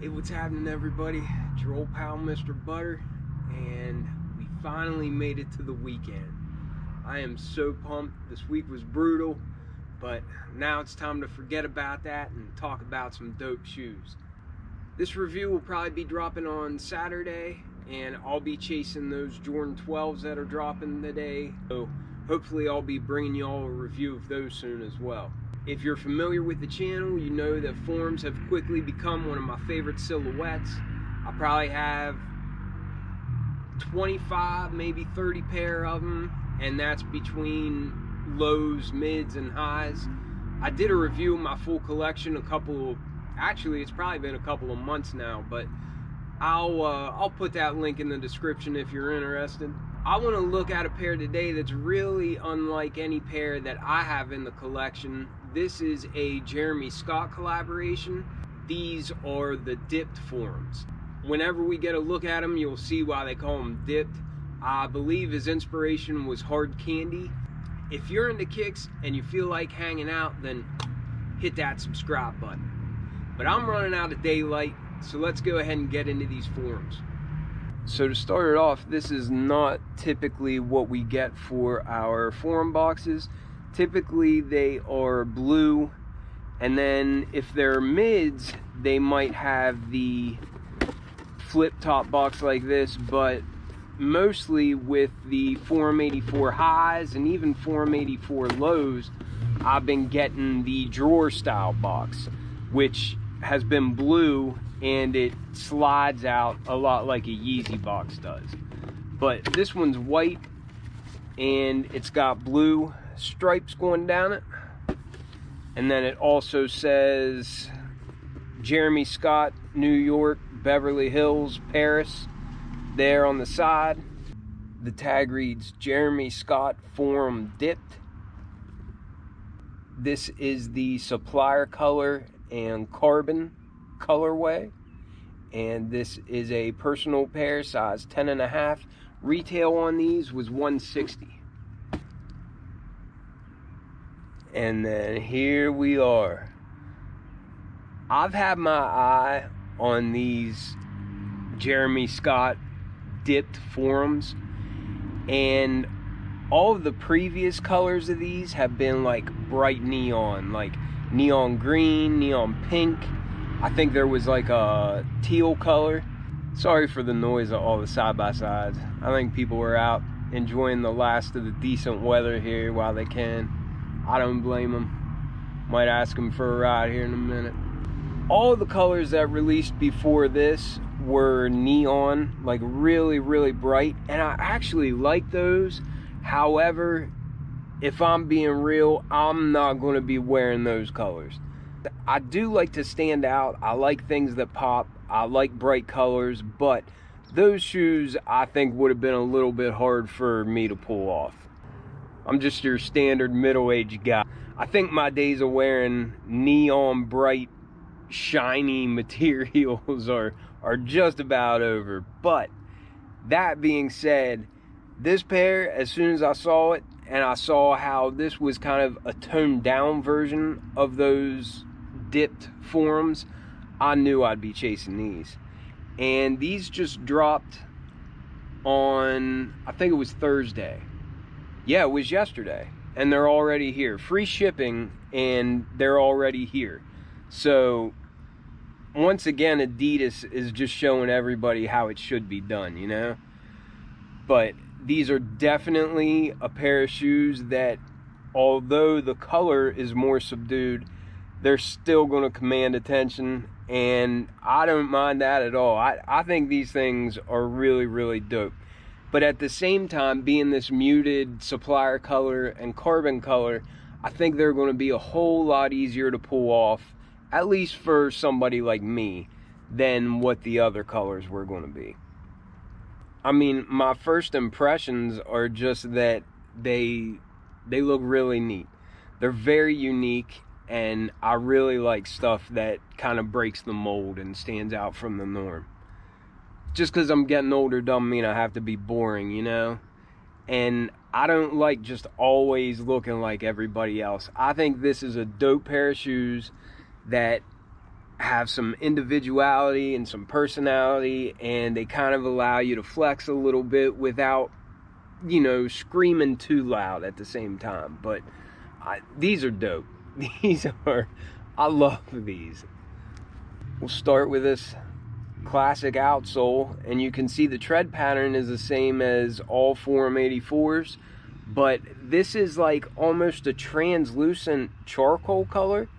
Hey, what's happening, everybody? It's your old pal, Mr. Butter, and we finally made it to the weekend. I am so pumped. This week was brutal, but now it's time to forget about that and talk about some dope shoes. This review will probably be dropping on Saturday, and I'll be chasing those Jordan 12s that are dropping today. So hopefully I'll be bringing you all a review of those soon as well. If you're familiar with the channel, you know that forms have quickly become one of my favorite silhouettes. I probably have 25, maybe 30 pair of them, and that's between lows, mids, and highs. I did a review of my full collection actually it's probably been a couple of months now, but I'll put that link in the description if you're interested. I want to look at a pair today that's really unlike any pair that I have in the collection. This is a Jeremy Scott collaboration. These are the dipped forms. Whenever we get a look at them, you'll see why they call them dipped. I believe his inspiration was hard candy. If you're into kicks and you feel like hanging out, then hit that subscribe button. But I'm running out of daylight, so let's go ahead and get into these forms. So to start it off, this is not typically what we get for our forum boxes. Typically they are blue, and then if they're mids, they might have the flip top box like this, but mostly with the Forum 84 highs and even Forum 84 lows, I've been getting the drawer style box, which has been blue, and it slides out a lot like a Yeezy box does. But this one's white, and it's got blue stripes going down it, and then it also says Jeremy Scott, New York, Beverly Hills, Paris there on the side. The tag reads Jeremy Scott Forum Dipped. This is the supplier color and carbon colorway, and this is a personal pair, size 10.5. Retail on these was $160. And then here we are. I've had my eye on these Jeremy Scott dipped forums, and all of the previous colors of these have been like bright neon, like neon green, neon pink. I think there was like a teal color. Sorry for the noise of all the side-by-sides. I think people were out enjoying the last of the decent weather here while they can. I don't blame them. Might ask them for a ride here in a minute. All the colors that released before this were neon, like really, really bright, and I actually like those. However, if I'm being real, I'm not going to be wearing those colors. I do like to stand out. I like things that pop. I like bright colors, but those shoes I think would have been a little bit hard for me to pull off. I'm just your standard middle-aged guy. I think my days of wearing neon bright, shiny materials are just about over. But that being said, this pair, as soon as I saw it, and I saw how this was kind of a toned down version of those dipped forums, I knew I'd be chasing these. And these just dropped on, I think it was Thursday. Yeah, it was yesterday, and they're already here. Free shipping, and they're already here. So once again, Adidas is just showing everybody how it should be done, you know? But these are definitely a pair of shoes that, although the color is more subdued, they're still going to command attention, and I don't mind that at all. I think these things are really, really dope. But at the same time, being this muted supplier color and carbon color, I think they're going to be a whole lot easier to pull off, at least for somebody like me, than what the other colors were going to be. I mean, my first impressions are just that they look really neat. They're very unique, and I really like stuff that kind of breaks the mold and stands out from the norm. Just because I'm getting older doesn't mean I have to be boring, you know? And I don't like just always looking like everybody else. I think this is a dope pair of shoes that have some individuality and some personality, and they kind of allow you to flex a little bit without, you know, screaming too loud at the same time. But these are dope. I love these. We'll start with this classic outsole, and you can see the tread pattern is the same as all Forum 84s, but this is like almost a translucent charcoal color.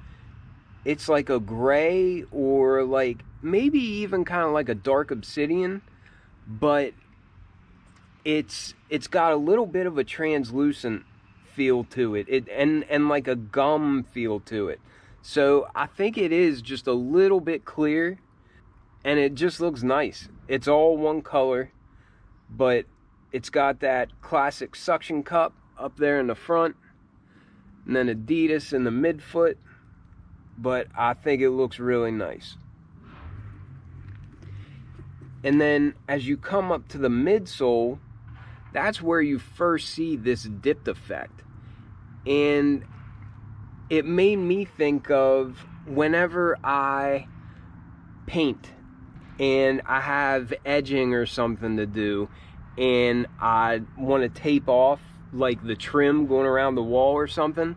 It's like a gray, or like maybe even kind of like a dark obsidian, but it's got a little bit of a translucent feel to it, and like a gum feel to it. So I think it is just a little bit clear, and it just looks nice. It's all one color, but it's got that classic suction cup up there in the front, and then Adidas in the midfoot. But I think it looks really nice. And then as you come up to the midsole, that's where you first see this dipped effect. And it made me think of whenever I paint and I have edging or something to do, and I want to tape off like the trim going around the wall or something,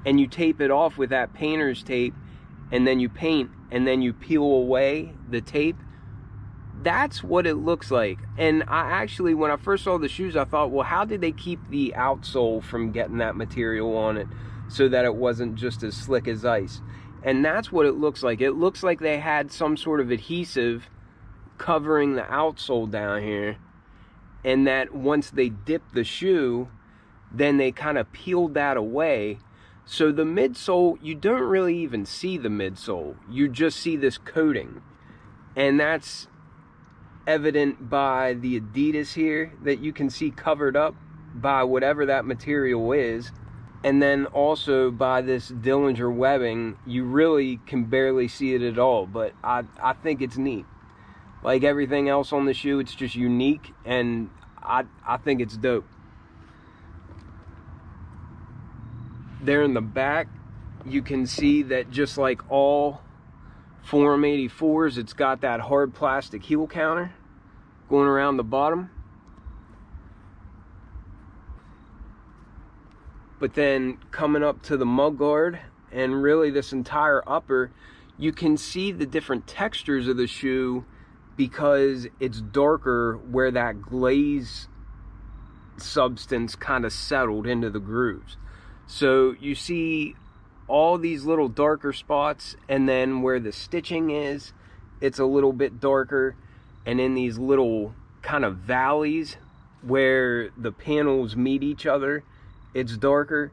and you tape it off with that painter's tape, and then you paint, and then you peel away the tape. That's what it looks like. And I actually, when I first saw the shoes, I thought, well, how did they keep the outsole from getting that material on it so that it wasn't just as slick as ice? And that's what it looks like. It looks like they had some sort of adhesive covering the outsole down here, and that once they dipped the shoe, then they kind of peeled that away. So the midsole, you don't really even see the midsole. You just see this coating. And that's evident by the Adidas here that you can see covered up by whatever that material is. And then also by this Dillinger webbing, you really can barely see it at all. But I think it's neat. Like everything else on the shoe, it's just unique, and I think it's dope. There in the back, you can see that just like all Forum 84s, it's got that hard plastic heel counter going around the bottom. But then coming up to the mudguard and really this entire upper, you can see the different textures of the shoe because it's darker where that glaze substance kind of settled into the grooves. So you see all these little darker spots, and then where the stitching is, it's a little bit darker, and in these little kind of valleys where the panels meet each other, it's darker.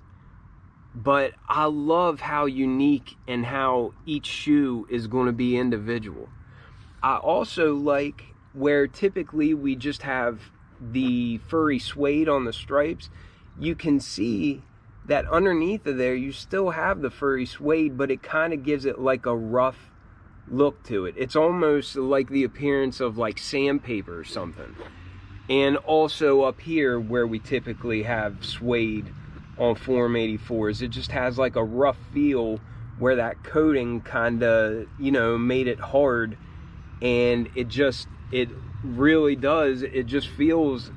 But I love how unique and how each shoe is going to be individual. I also like where typically we just have the furry suede on the stripes. You can see that underneath of there you still have the furry suede, but it kind of gives it like a rough look to it. It's almost like the appearance of like sandpaper or something. And also up here where we typically have suede on Forum 84s, it just has like a rough feel where that coating kind of, you know, made it hard, and it really does, it just feels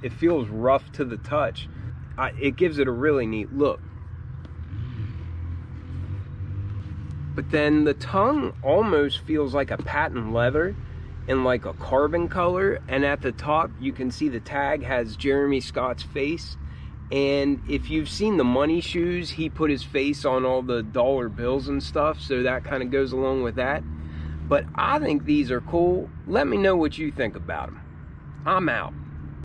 rough to the touch. It gives it a really neat look. But then the tongue almost feels like a patent leather in like a carbon color, and at the top you can see the tag has Jeremy Scott's face. And if you've seen the Money shoes, he put his face on all the dollar bills and stuff, so that kind of goes along with that. But I think these are cool. Let me know what you think about them. I'm out.